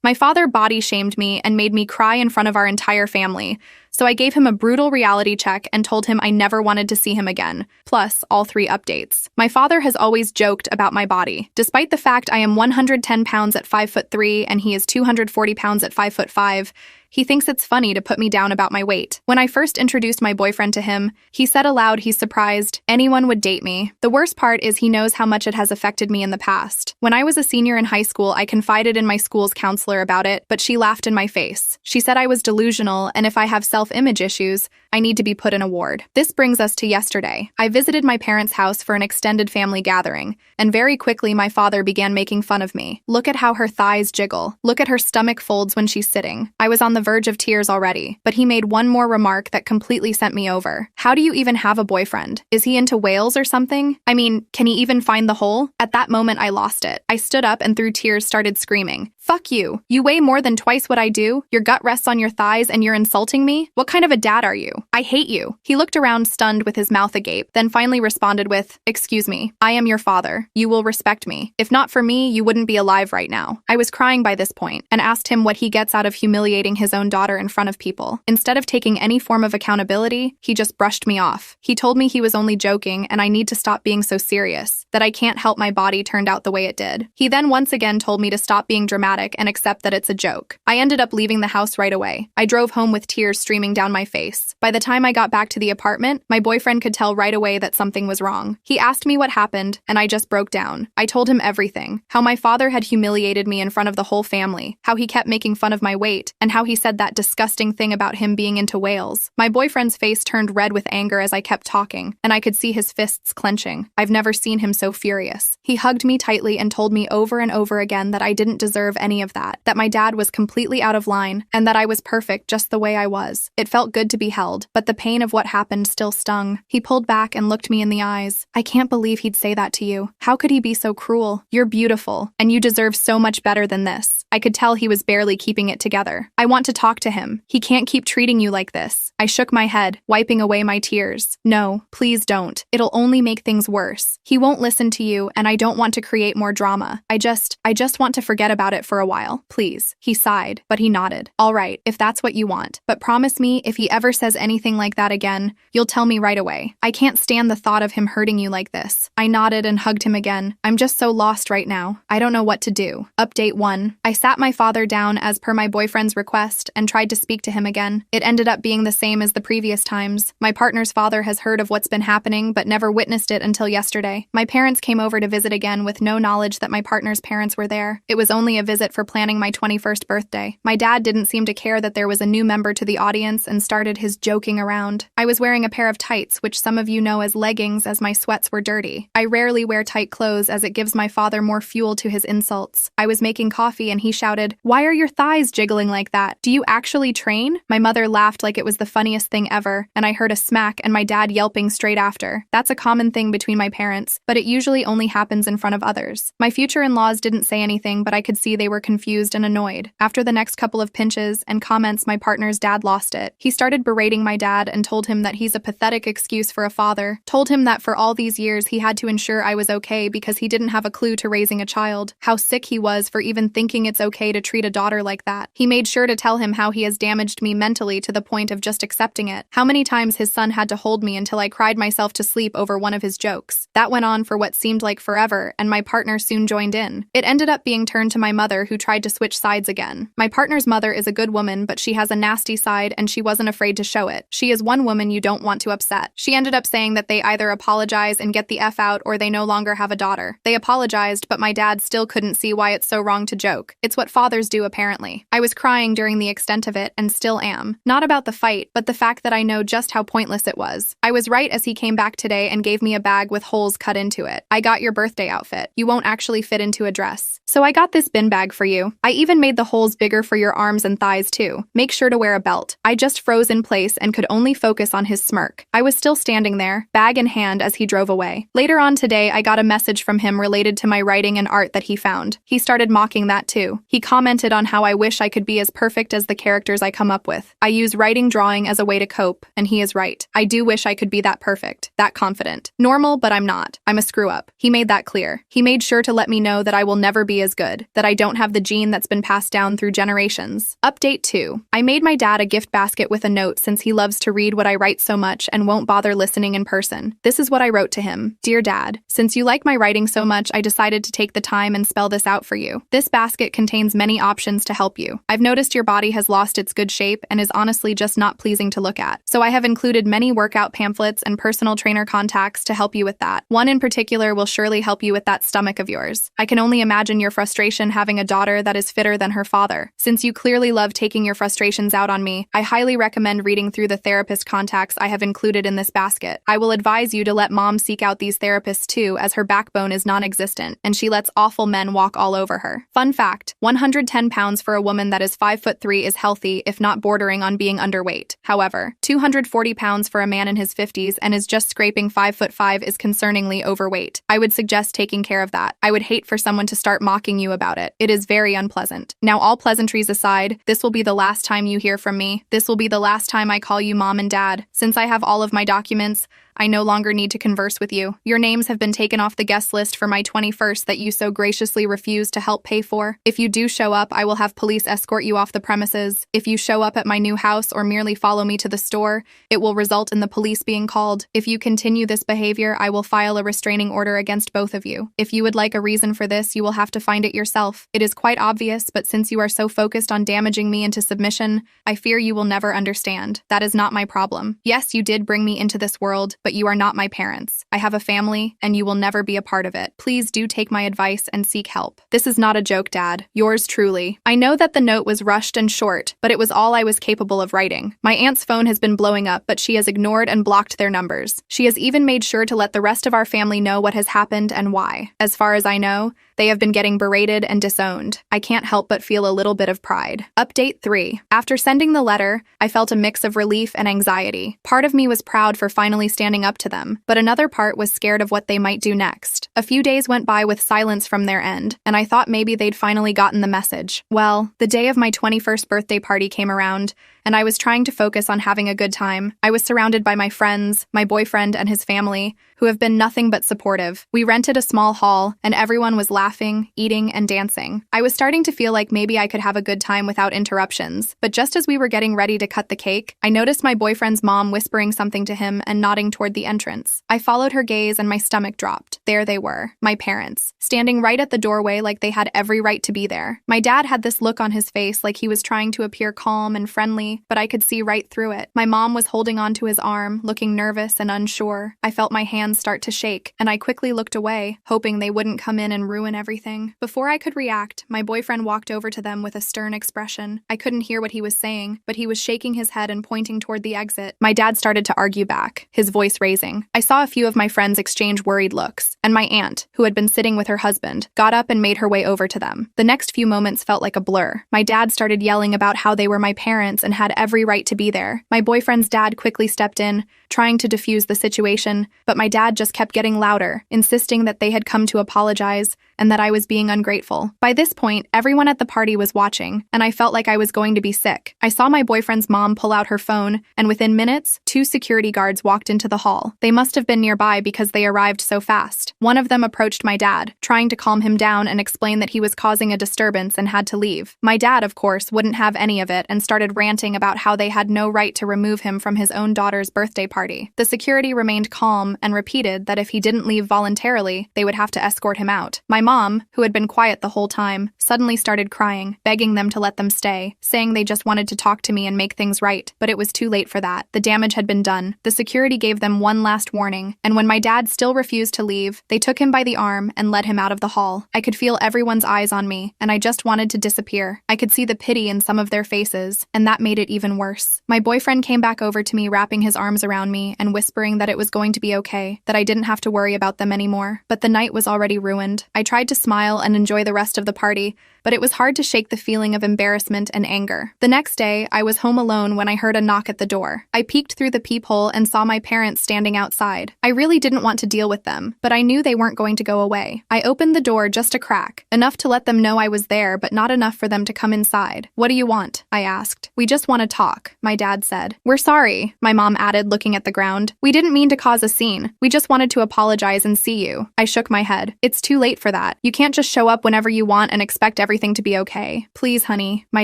My father body shamed me and made me cry in front of our entire family, so I gave him a brutal reality check and told him I never wanted to see him again, plus all 3 updates. My father has always joked about my body. Despite the fact I am 110 pounds at 5'3" and he is 240 pounds at 5'5", he thinks it's funny to put me down about my weight. When I first introduced my boyfriend to him, he said aloud he's surprised anyone would date me. The worst part is he knows how much it has affected me in the past. When I was a senior in high school, I confided in my school's counselor about it, but she laughed in my face. She said I was delusional, and if I have self-image issues, I need to be put in a ward. This brings us to yesterday. I visited my parents' house for an extended family gathering, and very quickly my father began making fun of me. Look at how her thighs jiggle. Look at her stomach folds when she's sitting. I was on the verge of tears already, but he made one more remark that completely sent me over. How do you even have a boyfriend? Is he into whales or something? I mean, can he even find the hole? At that moment, I lost it. I stood up and through tears started screaming. Fuck you. You weigh more than twice what I do. Your gut rests on your thighs and you're insulting me? What kind of a dad are you? I hate you. He looked around stunned with his mouth agape, then finally responded with, excuse me, I am your father. You will respect me. If not for me, you wouldn't be alive right now. I was crying by this point and asked him what he gets out of humiliating his own daughter in front of people. Instead of taking any form of accountability, he just brushed me off. He told me he was only joking and I need to stop being so serious, that I can't help my body turned out the way it did. He then once again told me to stop being dramatic and accept that it's a joke. I ended up leaving the house right away. I drove home with tears streaming down my face. By the time I got back to the apartment, my boyfriend could tell right away that something was wrong. He asked me what happened, and I just broke down. I told him everything. How my father had humiliated me in front of the whole family, how he kept making fun of my weight, and how he said that disgusting thing about him being into whales. My boyfriend's face turned red with anger as I kept talking, and I could see his fists clenching. I've never seen him so furious. He hugged me tightly and told me over and over again that I didn't deserve any of that my dad was completely out of line, and that I was perfect just the way I was. It felt good to be held, but the pain of what happened still stung. He pulled back and looked me in the eyes. I can't believe he'd say that to you. How could he be so cruel? You're beautiful, and you deserve so much better than this. I could tell he was barely keeping it together. I want to talk to him. He can't keep treating you like this. I shook my head, wiping away my tears. No, please don't. It'll only make things worse. He won't listen to you, and I don't want to create more drama. I just want to forget about it for a while. Please. He sighed, but he nodded. All right, if that's what you want. But promise me, if he ever says anything like that again, you'll tell me right away. I can't stand the thought of him hurting you like this. I nodded and hugged him again. I'm just so lost right now. I don't know what to do. Update 1. I sat my father down as per my boyfriend's request and tried to speak to him again. It ended up being the same as the previous times. My partner's father has heard of what's been happening but never witnessed it until yesterday. My parents came over to visit again with no knowledge that my partner's parents were there. It was only a visit for planning my 21st birthday. My dad didn't seem to care that there was a new member to the audience and started his joking around. I was wearing a pair of tights, which some of you know as leggings, as my sweats were dirty. I rarely wear tight clothes as it gives my father more fuel to his insults. I was making coffee and he shouted, "Why are your thighs jiggling like that? Do you actually train?" My mother laughed like it was the funniest thing ever, and I heard a smack and my dad yelping straight after. That's a common thing between my parents, but it usually only happens in front of others. My future in-laws didn't say anything, but I could see they were confused and annoyed. After the next couple of pinches and comments, my partner's dad lost it. He started berating my dad and told him that he's a pathetic excuse for a father. Told him that for all these years he had to ensure I was okay because he didn't have a clue to raising a child. How sick he was for even thinking it's okay to treat a daughter like that. He made sure to tell him how he has damaged me mentally to the point of just accepting it. How many times his son had to hold me until I cried myself to sleep over one of his jokes. That went on for what seemed like forever, and my partner soon joined in. It ended up being turned to my mother, who tried to switch sides again. My partner's mother is a good woman, but she has a nasty side and she wasn't afraid to show it. She is one woman you don't want to upset. She ended up saying that they either apologize and get the F out or they no longer have a daughter. They apologized, but my dad still couldn't see why it's so wrong to joke. It's what fathers do, apparently. I was crying during the extent of it and still am. Not about the fight, but the fact that I know just how pointless it was. I was right as he came back today and gave me a bag with holes cut into it. I got your birthday outfit. You won't actually fit into a dress. So I got this bin bag for you. I even made the holes bigger for your arms and thighs too. Make sure to wear a belt. I just froze in place and could only focus on his smirk. I was still standing there, bag in hand, as he drove away. Later on today, I got a message from him related to my writing and art that he found. He started mocking that too. you. He commented on how I wish I could be as perfect as the characters I come up with. I use writing drawing as a way to cope, and he is right. I do wish I could be that perfect, that confident. Normal, but I'm not. I'm a screw-up. He made that clear. He made sure to let me know that I will never be as good, that I don't have the gene that's been passed down through generations. Update 2. I made my dad a gift basket with a note since he loves to read what I write so much and won't bother listening in person. This is what I wrote to him. Dear Dad, since you like my writing so much, I decided to take the time and spell this out for you. This basket contains many options to help you. I've noticed your body has lost its good shape and is honestly just not pleasing to look at. So I have included many workout pamphlets and personal trainer contacts to help you with that. One in particular will surely help you with that stomach of yours. I can only imagine your frustration having a daughter that is fitter than her father. Since you clearly love taking your frustrations out on me, I highly recommend reading through the therapist contacts I have included in this basket. I will advise you to let mom seek out these therapists too, as her backbone is non-existent and she lets awful men walk all over her. Fun fact, 110 pounds for a woman that is 5'3" is healthy, if not bordering on being underweight. However, 240 pounds for a man in his 50s and is just scraping 5'5" is concerningly overweight. I would suggest taking care of that. I would hate for someone to start mocking you about it. It is very unpleasant. Now, all pleasantries aside, this will be the last time you hear from me. This will be the last time I call you mom and dad. Since I have all of my documents, I no longer need to converse with you. Your names have been taken off the guest list for my 21st that you so graciously refused to help pay for. If you do show up, I will have police escort you off the premises. If you show up at my new house or merely follow me to the store, it will result in the police being called. If you continue this behavior, I will file a restraining order against both of you. If you would like a reason for this, you will have to find it yourself. It is quite obvious, but since you are so focused on damaging me into submission, I fear you will never understand. That is not my problem. Yes, you did bring me into this world, but you are not my parents. I have a family, and you will never be a part of it. Please do take my advice and seek help. This is not a joke, Dad. Yours truly. I know that the note was rushed and short, but it was all I was capable of writing. My aunt's phone has been blowing up, but she has ignored and blocked their numbers. She has even made sure to let the rest of our family know what has happened and why. As far as I know, they have been getting berated and disowned. I can't help but feel a little bit of pride. Update 3. After sending the letter, I felt a mix of relief and anxiety. Part of me was proud for finally standing up to them, but another part was scared of what they might do next. A few days went by with silence from their end, and I thought maybe they'd finally gotten the message. Well, the day of my 21st birthday party came around, and I was trying to focus on having a good time. I was surrounded by my friends, my boyfriend and his family, who have been nothing but supportive. We rented a small hall, and everyone was laughing, eating, and dancing. I was starting to feel like maybe I could have a good time without interruptions, but just as we were getting ready to cut the cake, I noticed my boyfriend's mom whispering something to him and nodding toward the entrance. I followed her gaze and my stomach dropped. There they were, my parents, standing right at the doorway like they had every right to be there. My dad had this look on his face like he was trying to appear calm and friendly, but I could see right through it. My mom was holding onto his arm, looking nervous and unsure. I felt my hands start to shake, and I quickly looked away, hoping they wouldn't come in and ruin everything. Before I could react, my boyfriend walked over to them with a stern expression. I couldn't hear what he was saying, but he was shaking his head and pointing toward the exit. My dad started to argue back, his voice raising. I saw a few of my friends exchange worried looks, and my aunt, who had been sitting with her husband, got up and made her way over to them. The next few moments felt like a blur. My dad started yelling about how they were my parents and had every right to be there. My boyfriend's dad quickly stepped in, trying to defuse the situation, but my dad just kept getting louder, insisting that they had come to apologize and that I was being ungrateful. By this point, everyone at the party was watching, and I felt like I was going to be sick. I saw my boyfriend's mom pull out her phone, and within minutes, 2 security guards walked into the hall. They must have been nearby because they arrived so fast. One of them approached my dad, trying to calm him down and explain that he was causing a disturbance and had to leave. My dad, of course, wouldn't have any of it and started ranting about how they had no right to remove him from his own daughter's birthday party. The security remained calm and repeated that if he didn't leave voluntarily, they would have to escort him out. My mom, who had been quiet the whole time, suddenly started crying, begging them to let them stay, saying they just wanted to talk to me and make things right, but it was too late for that. The damage had been done. The security gave them one last warning, and when my dad still refused to leave, they took him by the arm and led him out of the hall. I could feel everyone's eyes on me, and I just wanted to disappear. I could see the pity in some of their faces, and that made it even worse. My boyfriend came back over to me, wrapping his arms around on me and whispering that it was going to be okay, that I didn't have to worry about them anymore. But the night was already ruined. I tried to smile and enjoy the rest of the party, but it was hard to shake the feeling of embarrassment and anger. The next day, I was home alone when I heard a knock at the door. I peeked through the peephole and saw my parents standing outside. I really didn't want to deal with them, but I knew they weren't going to go away. I opened the door just a crack, enough to let them know I was there, but not enough for them to come inside. "What do you want?" I asked. "We just want to talk," my dad said. "We're sorry," my mom added, looking at the ground. "We didn't mean to cause a scene. We just wanted to apologize and see you." I shook my head. "It's too late for that. You can't just show up whenever you want and expect everything to be okay." "Please, honey," my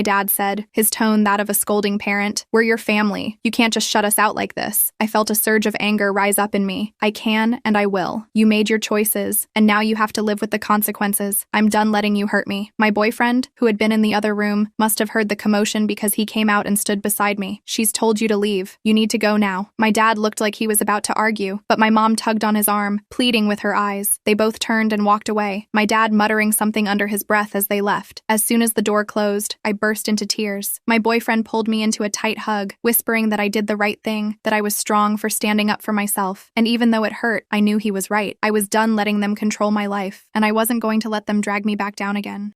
dad said, his tone that of a scolding parent. "We're your family. You can't just shut us out like this." I felt a surge of anger rise up in me. "I can and I will. You made your choices, and now you have to live with the consequences. I'm done letting you hurt me." My boyfriend, who had been in the other room, must have heard the commotion because he came out and stood beside me. "She's told you to leave. You need to go now." My dad looked like he was about to argue, but my mom tugged on his arm, pleading with her eyes. They both turned and walked away, my dad muttering something under his breath as they left. As soon as the door closed, I burst into tears. My boyfriend pulled me into a tight hug, whispering that I did the right thing, that I was strong for standing up for myself. And even though it hurt, I knew he was right. I was done letting them control my life, and I wasn't going to let them drag me back down again.